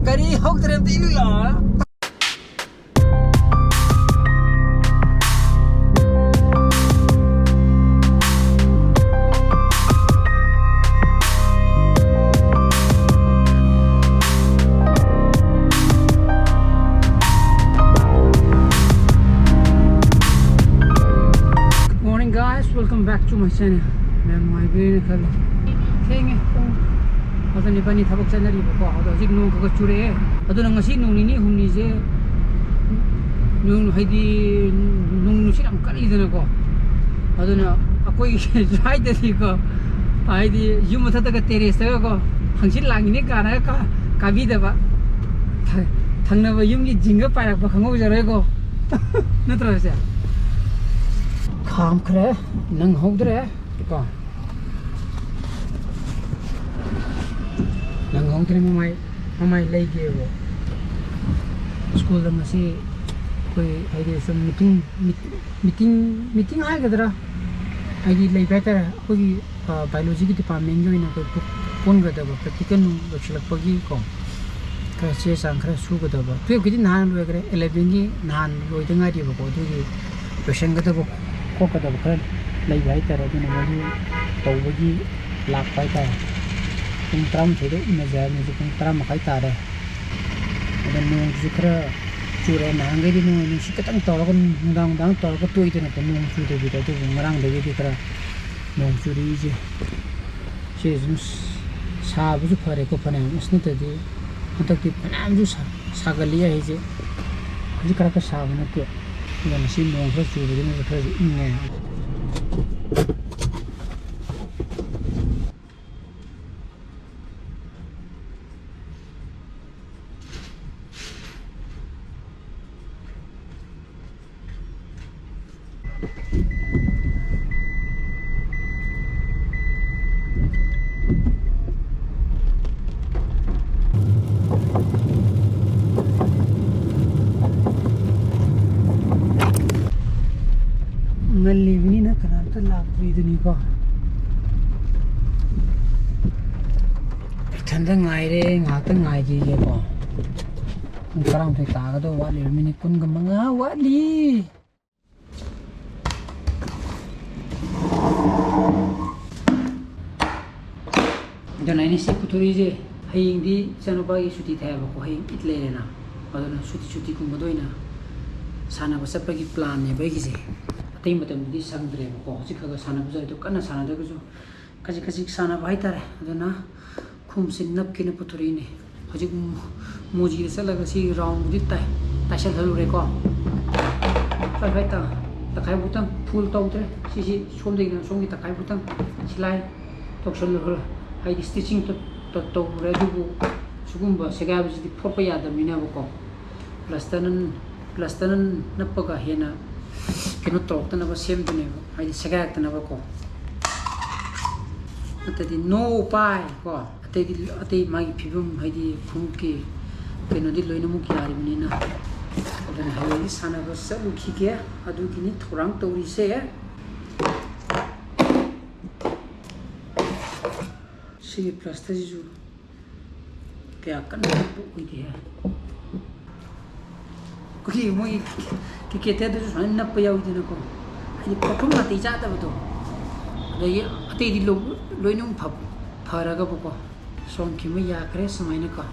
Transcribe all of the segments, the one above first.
gari hok tere ti la Welcome back to my channel. I'm my brain khala. Thenge tong adani pani thabak chanari bako ado jik nong ka chure aduna ngasi nong ni humni je nong haidi nong nusiram kali dena ko aduna akoi jai de thi ko haidi yum tha ta ka terrace ta ko hangsin langi ni ka na ka bi da ba thangna ba yum gi jinga parak ba khangau jare ko natra se Kham khre nang hogdre ko nang hogdre mamai lay ge wo school da masi koi haide some meeting ha gadra agi lay better koi biology ki department join ko pon ga da practical nu lak pagi ko ka se sang khre su ga da ba tu ki nan lo gre 11 gi nan lo de nga di ba ko tu gi question ga da ko ka da khar lai bai tara ni mari tawgi lak pai ta kum tram thede ina ja ni kum tram kai ta re adan nu zikra chure nangai di nu ni sikatang tawla kon dang tawla ko toi de na nu chu de bi ta tu ngarang de bi tra nu churi je jesus sa bu ju phare ko phane asni ta di hatak ti panam ju sa ga liya he je zikra ka sa na ke Yang sih mau fresh juga jadi mau fresh ini. Ngalivini na kanata lakri duni ko. Tanda ngai re ngata ngai ji je ko. Karang thai ta ga do wali mini kun ga manga wali. Dana ini si puturi je haying di sanoba gi suti thai ba ko haying itle na. Adana suti ku madoina. Sana ba sappa gi plan ne ba gi je. Tapi macam di sangdre ko jika ka sana bujai to kana sana de ko kaji sana bai tare adana khum sin nap kine puturi ne hojik moji se laga si round di tai tasal halu re ko sai bai ta takai butang full tau tre si som de na som gi takai butang silai tok sol ho hai stitching to re du sugumba sega bi di phopa ya da mina ko plastanan napaka hena kino talk na ba same to ne ai sagak na ba ko atadi no pai ko atadi magi phibum hai di khum ki kino di loina mu ki ari ni na adan hai sana ba sa lu ki ke adu ki ni thorang tori se si plasta ju kya kan bu ki di Kaki mo kikete do so na pa yaw din ko ai pathum na ti cha ta ba to dai ate di loinum phara ga ko som ki ma ya kre samai na ka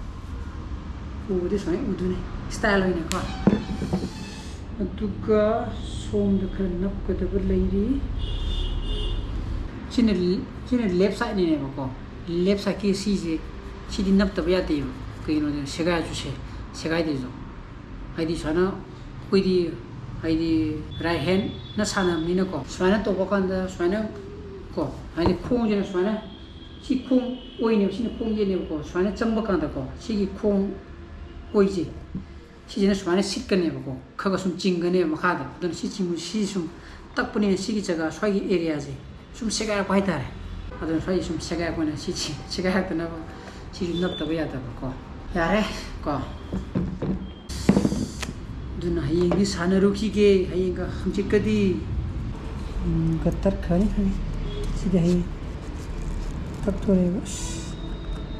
u de samai u du ne style ina ka atuka som de kre nap ko de lai ri chine left side ne ba ko left side ki si je chi di nap ta ba ya te ko no de sega ju sega de jo Haidi sana kuidi haidi right hand na sana mina ko sana to bakanda sana ko haidi khong je sana si khong oi ne si khong je ne ko sana chang bakanda ko si khong oi je si je sana sit ka ne ko khaga sum ching ga ne ma kha da dan si ching si sum tak pune si gi jaga swai gi area je sum sega ko hai tare adan swai sum sega ko na si sega ha ta na si nap ta ba ya ta ko yare ko Duna hayeng di sana ruki ke hayeng ka hamchik kadi gatar khani sida hay tak thore bas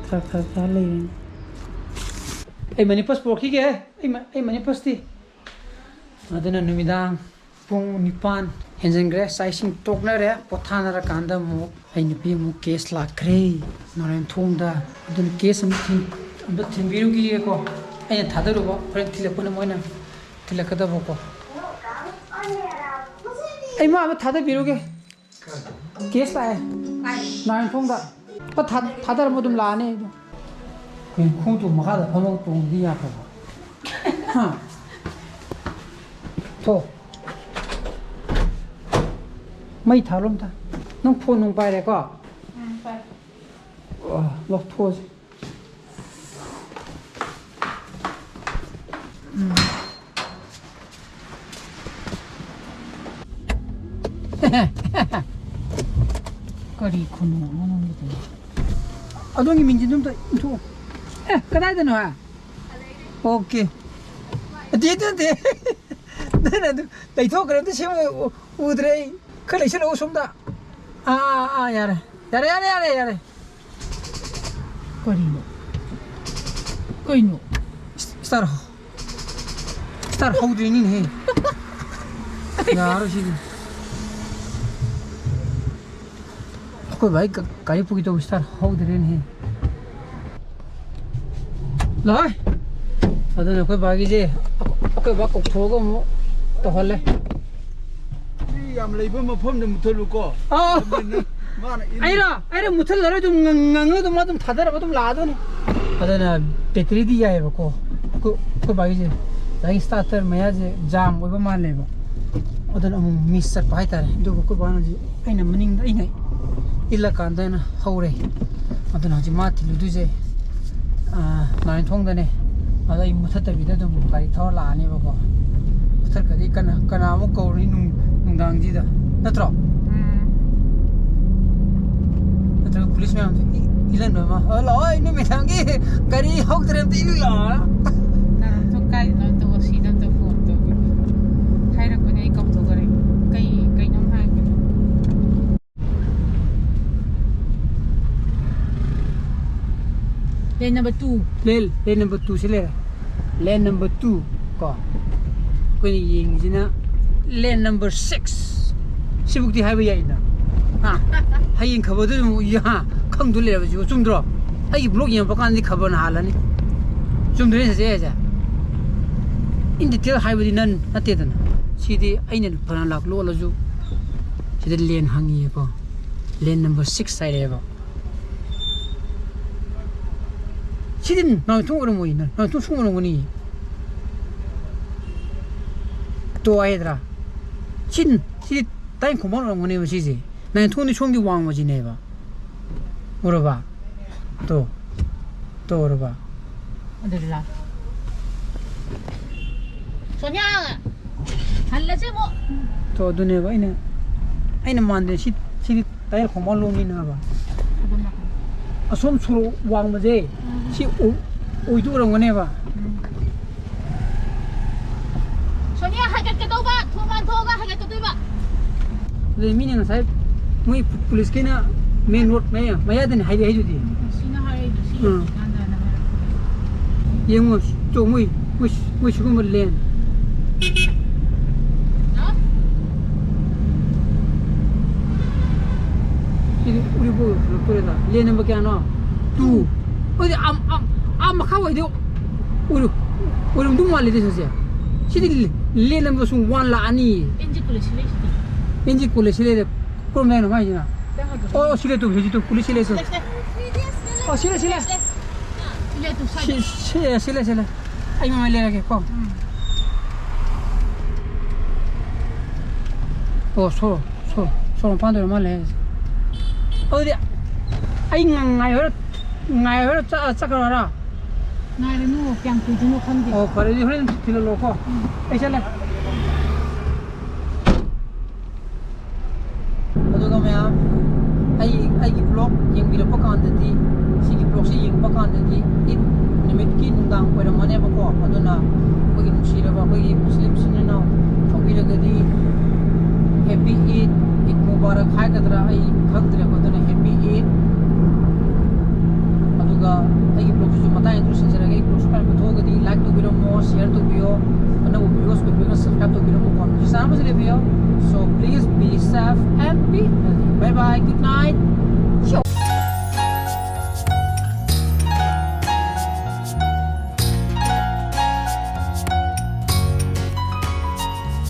thak le ai Manipur porki ke ai Manipur sti adana numidang pung nipan henjengre saising tokna re pothana ra kanda mu ai nupi mu case la kre noren thongda adun case mu thin ando thimbiru gi ko ai thadaru ba friend thilapuna moina thilakada ba ko ai ma thada biru ge case la noren thongda pa thadar modum la ne 그 콩도 먹어도 버먹 동디야 그거 하 또 mấy thảo lắm ta nó phun nông bay này có lọc thua có đi khôn nó như thế ở đâu mình chỉ chúng tôi thua cái này thế nào à ok đi thế đây là đầy thuốc cái đó xem u đây cái này sẽ đâu xuống đó ya đây coi nụ start hold in here ya rồi gì coi vậy cái phụ kiện start hold in here rồi ở đây là coi bài cái gì cái bác cục thô có một tao hỏi lên làm lấy bơm mà phun được một thợ lục co ai đó một thợ là tụi ngang tụi mà tụi thà đó là tụi lá đó này ở đây là battery đi vậy bác cô bài cái gì đấy starter mấy cái jam với bao nhiêu ở đây là một miss phải ta này đâu có bao nhiêu anh nằm mình đây này illa can đây nè hậu đây ở đây là chỉ mát thì lưu gì nói thông đây này ở đây một thất bị đó tụi phải thò lá này bác cô thất cái gì cái nào một câu đi nung đang gì đó nó trọ nó trọ police में Elon में mà lỗi nó bị thằng cái đi học từ em tí nữa tôi cái nó tôi xí nó tôi phun tôi hay là cái này công tôi cái nhóm hai lane number 2 lane number 2 sẽ lane number 2 có cái gì gì nữa lane number 6 시북디 하이웨이야 있나 하인 커버도 야 컴둘래 가지고 좀 들어 아이 블로그에 바깥에 커버는 하라니 좀 들어서 해야지 인디테일 하이웨이는 나때든 시디 아이는 바람 락 로라주 시디 레인 항이에 봐 레인 넘버 6 사이드에 봐 시딘 나 통으로 뭐 있나 나 통으로 뭐니 또 아이들아 신 ताई कुमार रंगने में चीज़ नहीं थोड़ी छोंगी वांग मजी नहीं बा उरबा तो उरबा other ला सोनिया हल्ले से वो तो दुनिया बा इन्हें मानते सी ताई कुमार लोगी ना बा असम सुरो वांग मजे सी उइदू रंगने बा सोनिया हगत के दो बा थोमान थोगा हगत के दो बाเลยมีเนี่ยसाहब मुई पुलिस के ना मेन रोड में मया दिन हाईवे है जुदी सीना हाईवे दूसरी कांदा ना ये मुई शुरू में लेन ना ये उरी बो लोटरे दा लेन नंबर क्या ना 2 ओए आम खाओ दे उरी दुम वाले दे से सिदी लेन नंबर 1 ला आनी इंजी पुलिस ले इंजी पुलिस ले कौन मैं ना भाई ना ओ सिले तो भेजी तो पुलिस ले से ओ सिले तो साइड सिले आई मैं ले रखे को ओ सो पांडो माले ओ दे आई ngai hor chakara ngai le nu kyang tu nu kham di ओ करे जी हन तिलो लोको ए चले अदुगा मैं आई की ब्लॉग यंग बिलो पकांददी सी की ब्लॉग से यंग पकांददी इन निमित की नुंदांग पर मने बको अदुना कोई नुसीरबा कोई मुस्लिम सिनना थोबिरगदी हैप्पी ईद मुबारक हाय कदरा आई खंद्रे बदना हैप्पी ईद अदुगा आई की ब्लॉग से मता इंट्रोडक्शन जरगे ब्लॉग पर थोगदी safe and be healthy. Bye bye. Good night.